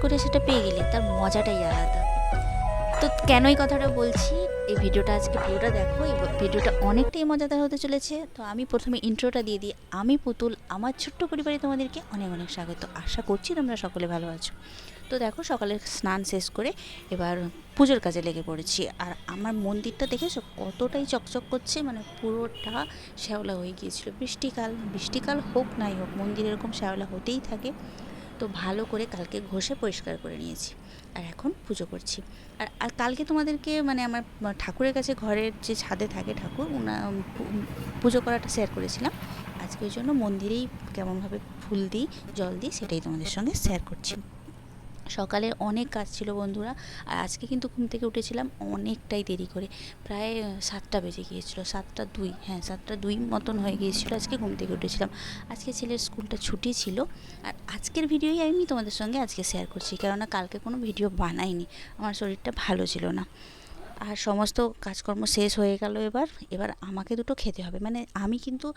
করে সেটা পেয়ে গেলে তার মজাটাই আলাদা। তো কেন এই কথাটা বলছি, এই ভিডিওটা আজকে পুরোটা দেখো, এই ভিডিওটা অনেকটাই মজাদার হতে চলেছে। তো আমি প্রথমে ইন্ট্রোটা দিয়ে দিই। আমি পুতুল, আমার ছোট্ট পরিবারে তোমাদেরকে অনেক অনেক স্বাগত। আশা করছি তোমরা সকলে ভালো আছো। তো দেখো, সকালের স্নান শেষ করে এবার পুজোর কাজে লেগে পড়েছি। আর আমার মন্দিরটা দেখেছো কতটাই চকচক করছে, মানে পুরোটা শ্যাওলা হয়ে গিয়েছিল। বৃষ্টিকাল হোক নাই হোক, মন্দির এরকম শ্যাওলা হতেই থাকে। তো ভালো করে কালকে ঘষে পরিষ্কার করে নিয়েছি, আর এখন পুজো করছি। আর কালকে তোমাদেরকে মানে আমার ঠাকুরের কাছে, ঘরের যে ছাদে থাকে ঠাকুর, পুজো করাটা শেয়ার করেছিলাম। আজকে ওই জন্য মন্দিরেই কেমনভাবে ফুল দিই, জল দিই, সেটাই তোমাদের সঙ্গে শেয়ার করছি। সকালে অনেক কাজ ছিল বন্ধুরা। আর আজকে কিন্তু ঘুম থেকে উঠেছিলাম অনেকটাই দেরি করে, প্রায় 7টা বেজে গিয়েছিল, 7টা 2, হ্যাঁ 7টা 2 মতন হয়ে গিয়েছিল আজকে ঘুম থেকে উঠেছিলাম। আজকে ছেলের স্কুলটা ছুটি ছিল। আর আজকের ভিডিওই আমি তোমাদের সঙ্গে আজকে শেয়ার করছি, কেননা কালকে কোনো ভিডিও বানাইনি, আমার শরীরটা ভালো ছিল না। আর সমস্ত কাজকর্ম শেষ হয়ে গেল। এবার আমাকে দুটো খেতে হবে, মানে আমি কিন্তু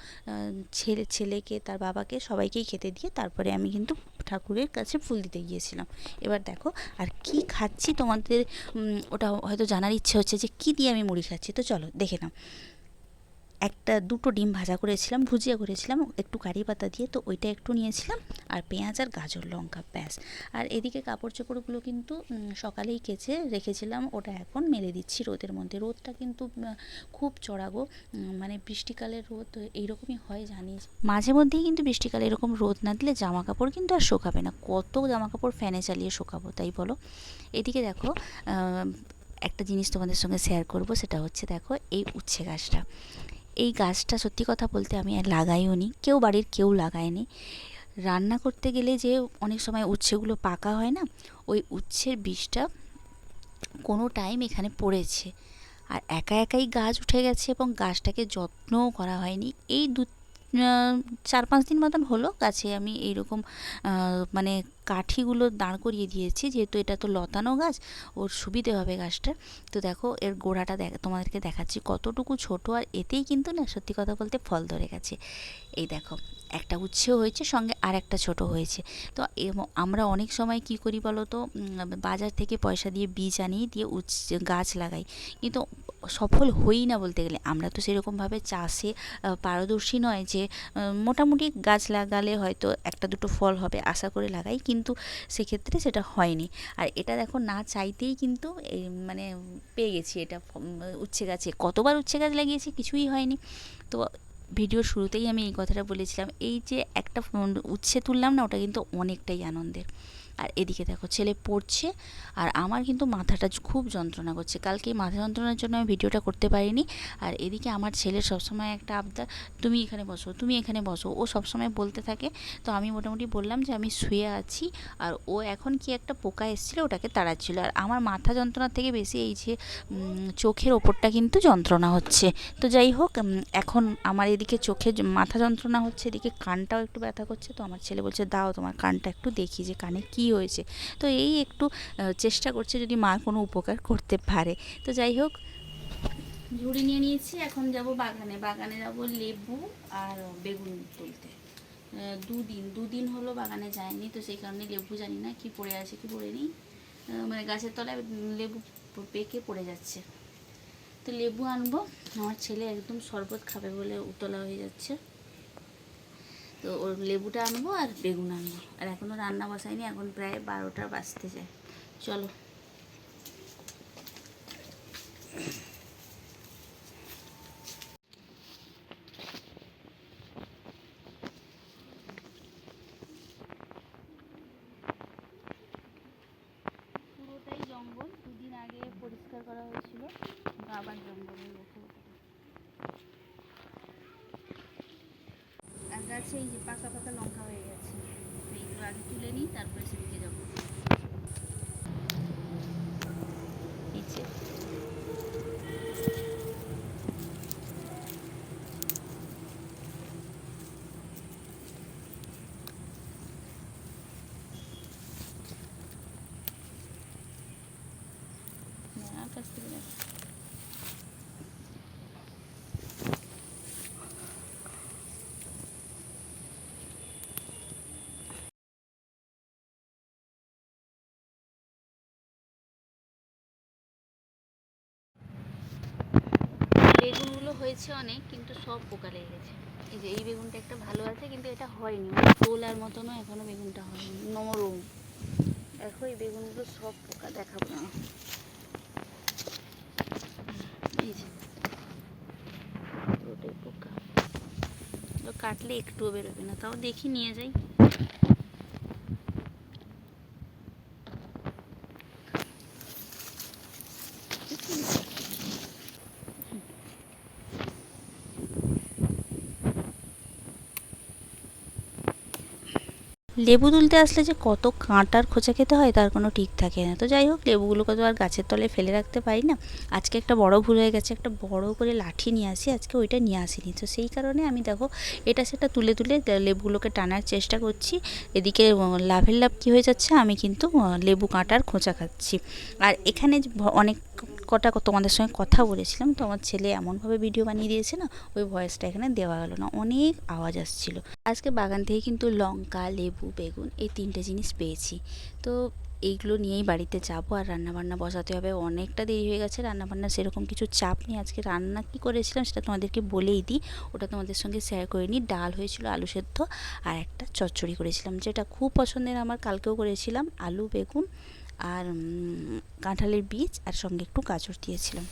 ছেলেকে, তার বাবাকে, সবাইকেই খেতে দিয়ে তারপরে আমি কিন্তু ঠাকুরের কাছে ফুল দিতে গিয়েছিলাম। এবার দেখো আর কি খাচ্ছি, তোমাদের ওটা হয়তো জানার ইচ্ছে হচ্ছে যে কী দিয়ে আমি মুড়ি খাচ্ছি। তো চলো দেখে নাও। দুটো ডিম ভাজা করেছিলাম, ভুজিয়া করেছিলাম একটু কারি পাতা দিয়ে, তো ওইটা একটু নিয়েছিলাম, আর পেঁয়াজ আর গাজর লঙ্কা, ব্যাস। আর এদিকে কাপড় চোপড়গুলো কিন্তু সকালেই কেচে রেখেছিলাম, ওটা এখন মেলে দিচ্ছি রোদের মধ্যে। রোদটা কিন্তু খুব চড়া গো, মানে বৃষ্টিকালের রোদ এইরকমই হয় জানিস। মাঝে মধ্যেই কিন্তু বৃষ্টিকালে এরকম রোদ না দিলে জামা কাপড় কিন্তু আর শোকাবে না। কত জামা কাপড় ফ্যানে চালিয়ে শোকাবো, তাই বলো? এদিকে দেখো, একটা জিনিস তোমাদের সঙ্গে শেয়ার করব, সেটা হচ্ছে দেখো এই উচ্ছে গাছটা। এই গাছটা সত্যি কথা বলতে আমি আর লাগাইও নি, বাড়ির কেউ লাগায়নি। রান্না করতে গেলে যে অনেক সময় উচ্ছেগুলো পাকা হয় না, ওই উচ্ছের বীজটা কোনো টাইম এখানে পড়েছে, আর একাই গাছ উঠে গেছে এবং গাছটাকে যত্নও করা হয়নি। এই 4-5 দিন মতন হলো গাছে আমি এইরকম মানে কাঠিগুলো দাঁড় করিয়ে দিয়েছি, যেহেতু এটা তো লতানো গাছ, ওর সুবিধে হবে গাছটার। তো দেখো এর গোড়াটা তোমাদেরকে দেখাচ্ছি কতটুকু ছোট, আর এতেই কিন্তু না সত্যি কথা বলতে ফল ধরে গেছে। এই দেখো, একটা উচ্ছেও হয়েছে, সঙ্গে আর একটা ছোট হয়েছে। তো আমরা অনেক সময় কি করি বলো তো, বাজার থেকে পয়সা দিয়ে বীজ আনিয়ে দিয়ে গাছ লাগাই, কিন্তু সফল হই না বলতে গেলে। আমরা তো সেরকমভাবে চাষে পারদর্শী নয় যে মোটামুটি গাছ লাগালে হয়তো একটা দুটো ফল হবে আশা করে লাগাই, কিন্তু সেক্ষেত্রে সেটা হয়নি। আর এটা দেখো না চাইতেই কিন্তু মানে পেয়ে গেছি এটা, উচ্ছে গাছে কতবার উচ্ছে গাছ লাগিয়েছি, কিছুই হয়নি। তো ভিডিওর শুরুতেই আমি এই কথাটা বলেছিলাম, এই যে একটা উচ্ছে তুললাম না, ওটা কিন্তু অনেকটাই আনন্দের। আর এদিকে দেখো ছেলে পড়ছে, আর আমার কিন্তু মাথাটা খুব যন্ত্রণা করছে। কালকে মাথা যন্ত্রণার জন্য আমি ভিডিওটা করতে পারিনি। আর এদিকে আমার ছেলের সবসময় একটা আবদার, তুমি এখানে বসো, তুমি এখানে বসো, ও সবসময় বলতে থাকে। তো আমি মোটামুটি বললাম যে আমি শুয়ে আছি, আর ও এখন কি একটা পোকা এসেছিলো ওটাকে তাড়াচ্ছিল। আর আমার মাথা যন্ত্রণার থেকে বেশি এই যে চোখের ওপরটা কিন্তু যন্ত্রণা হচ্ছে। তো যাই হোক, এখন আমার এদিকে চোখে মাথা যন্ত্রণা হচ্ছে, এদিকে কানটাও একটু ব্যথা করছে। তো আমার ছেলে বলছে দাও তোমার কানটা একটু দেখি যে কানে কি হয়েছে। তো এই একটু চেষ্টা করছে যদি মার কোনো উপকার করতে পারে। তো যাই হোক, ঝুড়ি নিয়ে নিয়েছি, এখন যাব বাগানে যাব লেবু আর বেগুন তুলতে। দুদিন হলো বাগানে যায়নি, তো সেই কারণে লেবু জানি না কি পড়ে আছে কি পড়ে নেই, মানে গাছের তলায় লেবু পেকে পড়ে যাচ্ছে। তো লেবু আনবো, আমার ছেলে একদম শরবত খাবে বলে উতলা হয়ে যাচ্ছে। তো ওর লেবুটা আনবো আর বেগুন আনবো। আর এখনও রান্না বসাইনি, এখন প্রায় 12টা বাজতে যায়। চলো। পুরোটাই জঙ্গল, 2 দিন আগে পরিষ্কার করা হয়েছিল, আবার জঙ্গল হয়ে গেছে। আর গাছে এই যে পাকা পাকা লঙ্কা হয়ে গেছে, এইগুলো আগে তুলে নিই, তারপরে সেদিকে যাবো। নিচে কাছ থেকে হয়েছে অনেক, কিন্তু সব পোকা লেগে গেছে। এই যে এই বেগুনটা একটা ভালো আছে, কিন্তু এটা হয়নি, তোলার মতনও এখনো বেগুনটা হয়নি, নরম। দেখো এই বেগুনগুলো সব পোকা, দেখাবো না। এই যে পুরোটাই পোকা, কাটলে একটুও বেরোবে না। তাও দেখি নিয়ে যাই। লেবু তুলতে আসলে যে কত কাঁটার খোঁচা খেতে হয় তার কোনো ঠিক থাকে না। তো যাই হোক, লেবুগুলোকে তো আর গাছের তলায় ফেলে রাখতে পারি না। আজকে একটা বড় ভুল হয়ে গেছে, একটা বড় করে লাঠি নিয়ে আসি, আজকে ওইটা নিয়ে আসিনি। তো সেই কারণে আমি দেখো এটা সেটা তুলে তুলে লেবুগুলোকে টানার চেষ্টা করছি। এদিকে লাভের লাভ কী হয়ে যাচ্ছে, আমি কিন্তু লেবু কাঁটার খোঁচা খাচ্ছি। আর এখানে অনেক কটা তোমাদের সঙ্গে কথা বলেছিলাম, তো আমার ছেলে এমনভাবে ভিডিও বানিয়ে দিয়েছে না, ওই ভয়েসটা এখানে দেওয়া গেলো না, অনেক আওয়াজ আসছিল। আজকে বাগান থেকে কিন্তু লঙ্কা, লেবু, বেগুন এই 3টে জিনিস পেয়েছি। তো এইগুলো নিয়েই বাড়িতে যাবো, আর রান্নাবান্না বসাতে হবে। অনেকটা দেরি হয়ে গেছে, রান্নাবান্না সেরকম কিছু চাপ নেই। আজকে রান্না কী করেছিলাম সেটা তোমাদেরকে বলেই দিই, ওটা তোমাদের সঙ্গে শেয়ার করে নিই। ডাল হয়েছিল, আলু সেদ্ধ, আর একটা চচ্চড়ি করেছিলাম, যেটা খুব পছন্দের আমার, কালকেও করেছিলাম। আলু, বেগুন আর কাঁঠালের বীজ, আর সঙ্গে একটু গাজর দিয়েছিলাম।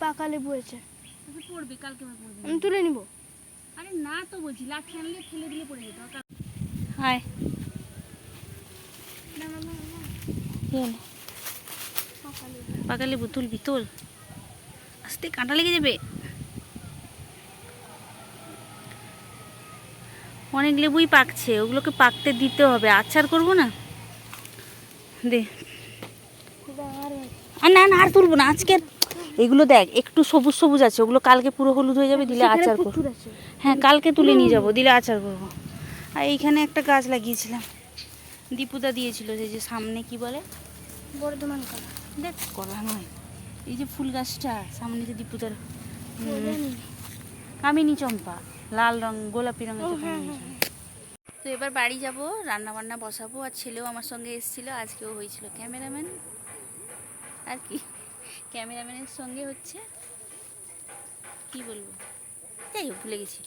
পাকা লেবু হয়েছে, পড়বে কালকে, পড়বে, আমি তুলে নিব। আরে না তো বলছি, লাঠি আনলে ঠেলে দিলে পড়ে যেত। হায় পাকা লেবু তুলবি, তোল আস্তে, কাঁটা লেগে যাবে। অনেক লেবুই পাকছে, ওগুলোকে পাকতে দিতে হবে। আচার করবো না, দে। আর না না, আর তুলবো না আজকে। এগুলো দেখ একটু সবুজ সবুজ আছে, ওগুলো কালকে পুরো হলুদ হয়ে যাবে, দিলে আচার করবো। হ্যাঁ, কালকে তুলে নিয়ে যাবো, দিলে আচার করবো। আর এইখানে একটা গাছ লাগিয়েছিলাম, দীপুদা দিয়েছিল, যে সামনে কি বলে, বর্ধমান কলা। দেখ কলা নয়, এই যে ফুল গাছটা সামনে, যে দীপুদার কামিনী চম্পা, লাল রং, গোলাপি রঙের। তো এবার বাড়ি যাব, রান্না বান্না বসাবো। আর ছেলেও আমার সঙ্গে এসেছিলো, আজকেও হয়েছিল ক্যামেরাম্যান। আর কি, ক্যামেরাম্যানের সঙ্গে হচ্ছে কি বলবো, যাই হোক ভুলে গেছি।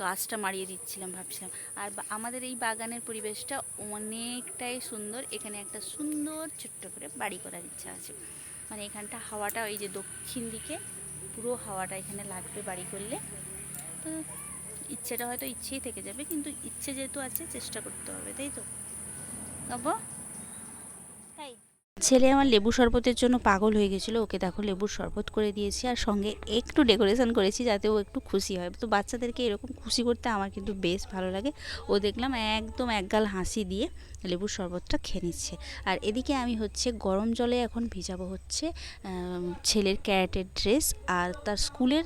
গাছটা মারিয়ে দিচ্ছিলাম, ভাবছিলাম। আর আমাদের এই বাগানের পরিবেশটা অনেকটাই সুন্দর। এখানে একটা সুন্দর ছোট্ট করে বাড়ি করার ইচ্ছা আছে। মানে এখানটা হাওয়াটা, এই যে দক্ষিণ দিকে পুরো হাওয়াটা এখানে লাগবে বাড়ি করলে। তো ইচ্ছেটা হয়তো ইচ্ছেই থেকে যাবে, কিন্তু ইচ্ছে যেহেতু আছে, চেষ্টা করতে হবে, তাই তো বাবা। তাই ছেলে আমার লেবু শরবতের জন্য পাগল হয়ে গেছিলো, ওকে দেখো লেবুর শরবত করে দিয়েছি, আর সঙ্গে একটু ডেকোরেশন করেছি যাতে ও একটু খুশি হয়। তো বাচ্চাদেরকে এরকম খুশি করতে আমার কিন্তু বেশ ভালো লাগে। ও দেখলাম একদম একগাল হাসি দিয়ে লেবুর শরবতটা খেয়ে নিচ্ছে। আর এদিকে আমি হচ্ছে গরম জলে এখন ভিজাবো হচ্ছে ছেলের ক্যারেটের ড্রেস, আর তার স্কুলের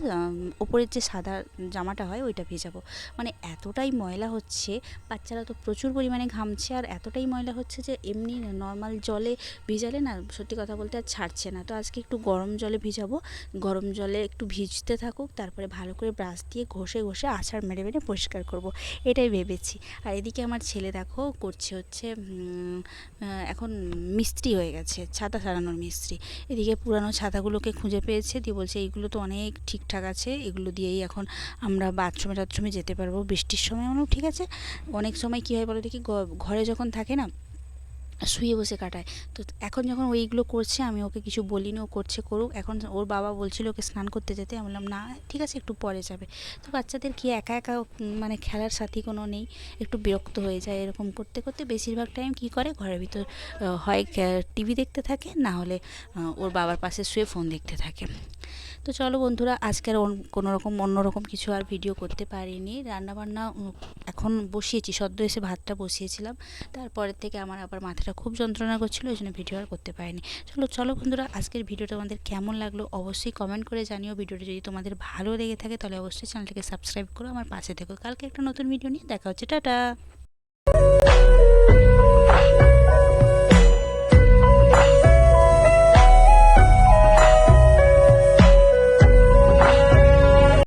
ওপরের যে সাদা জামাটা হয় ওইটা ভিজাবো। মানে এতটাই ময়লা হচ্ছে, বাচ্চারা তো প্রচুর পরিমাণে ঘামছে, আর এতটাই ময়লা হচ্ছে যে এমনি নর্মাল জলে ভিজালে না, সত্যি কথা বলতে আর ছাড়ছে না। তো আজকে একটু গরম জলে ভিজাবো, গরম জলে একটু ভিজতে থাকুক, তারপরে ভালো করে ব্রাশ দিয়ে ঘষে ঘষে আছাড় মেরে মেরে পরিষ্কার করব, এটাই ভেবেছি। আর এদিকে আমার ছেলে দেখো করছে হচ্ছে এখন মিস্ত্রি হয়ে গেছে, ছাতা সারানোর মিস্ত্রি। এদিকে পুরানো ছাতাগুলোকে খুঁজে পেয়েছে, দিয়ে বলছে এইগুলো তো অনেক ঠিকঠাক আছে, এগুলো দিয়েই এখন আমরা বাথরুমে যেতে পারবো বৃষ্টির সময়। অনেক ঠিক আছে। অনেক সময় কী হয় বলো দেখি, ঘরে যখন থাকে না, শুয়ে বসে কাটায়। তো এখন যখন ওইগুলো করছে, আমি ওকে কিছু বলিনি, ও করছে করুক। এখন ওর বাবা বলছিল ওকে স্নান করতে যেতে, আমি বললাম না ঠিক আছে, একটু পরে যাবে। তো বাচ্চাদের কি একা একা মানে খেলার সাথী কোনো নেই, একটু বিরক্ত হয়ে যায় এরকম করতে করতে। বেশিরভাগ টাইম কী করে, ঘরের ভিতর হয় টিভি দেখতে থাকে, না হলে ওর বাবার পাশে শুয়ে ফোন দেখতে থাকে। তো চলো বন্ধুরা, আজকের কোনো রকম অন্যরকম কিছু আর ভিডিও করতে পারিনি। রান্নাবান্না এখন এখন বসিয়েছি, সদ্য এসে ভাতটা বসিয়েছিলাম। তারপরের থেকে আমার আবার মাথাটা খুব যন্ত্রণা করছিলো, ওই জন্য ভিডিও আর করতে পারিনি। চলো বন্ধুরা, আজকের ভিডিওটা আমাদের কেমন লাগলো অবশ্যই কমেন্ট করে জানিও। ভিডিওটা যদি তোমাদের ভালো লেগে থাকে তাহলে অবশ্যই চ্যানেলটাকে সাবস্ক্রাইব করো, আমার পাশে থেকো। কালকে একটা নতুন ভিডিও নিয়ে দেখা হচ্ছে, টাটা।